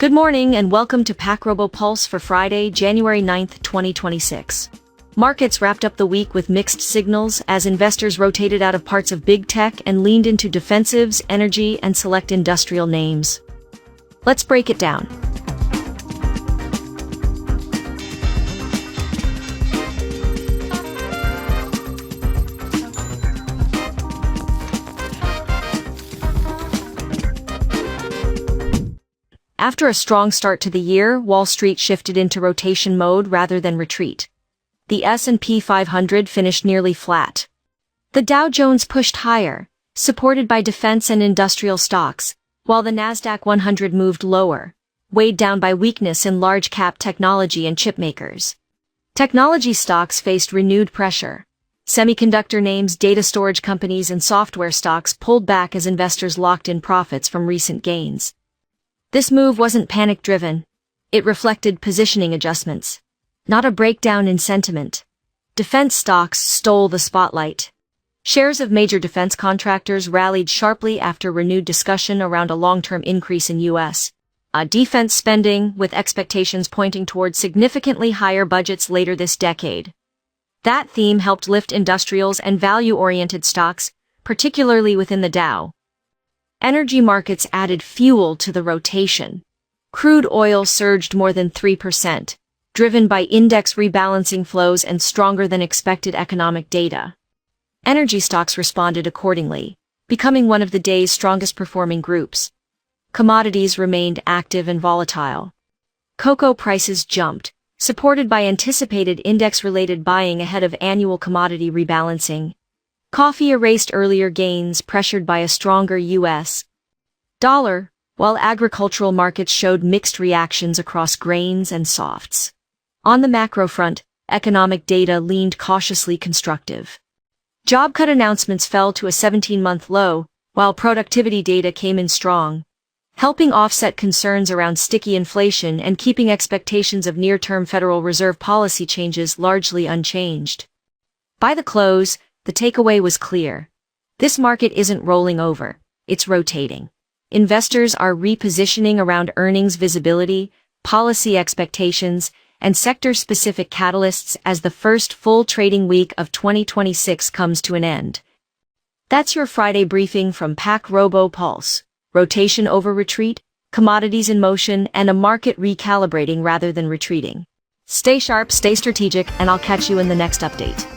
Good morning and welcome to 𝐤𝐸𝐿𝐴 Pulse for Friday, January 9th, 2026. Markets wrapped up the week with mixed signals as investors rotated out of parts of big tech and leaned into defensives, energy, and select industrial names. Let's break it down. After a strong start to the year, Wall Street shifted into rotation mode rather than retreat. The S&P 500 finished nearly flat. The Dow Jones pushed higher, supported by defense and industrial stocks, while the Nasdaq 100 moved lower, weighed down by weakness in large-cap technology and chipmakers. Technology stocks faced renewed pressure. Semiconductor names, data storage companies, and software stocks pulled back as investors locked in profits from recent gains. This move wasn't panic-driven. It reflected positioning adjustments, not a breakdown in sentiment. Defense stocks stole the spotlight. Shares of major defense contractors rallied sharply after renewed discussion around a long-term increase in U.S. defense spending, with expectations pointing toward significantly higher budgets later this decade. That theme helped lift industrials and value-oriented stocks, particularly within the Dow. Energy markets added fuel to the rotation. Crude oil surged more than 3%, driven by index rebalancing flows and stronger-than-expected economic data. Energy stocks responded accordingly, becoming one of the day's strongest-performing groups. Commodities remained active and volatile. Cocoa prices jumped, supported by anticipated index-related buying ahead of annual commodity rebalancing. Coffee erased earlier gains pressured by a stronger U.S. dollar, while agricultural markets showed mixed reactions across grains and softs. On the macro front, economic data leaned cautiously constructive. Job cut announcements fell to a 17-month low, while productivity data came in strong, helping offset concerns around sticky inflation and keeping expectations of near-term Federal Reserve policy changes largely unchanged. By the close, the takeaway was clear. This market isn't rolling over, it's rotating. Investors are repositioning around earnings visibility, policy expectations, and sector-specific catalysts as the first full trading week of 2026 comes to an end. That's your Friday briefing from 𝐤𝐸𝐿𝐴 Pulse. Rotation over retreat, commodities in motion, and a market recalibrating rather than retreating. Stay sharp, stay strategic, and I'll catch you in the next update.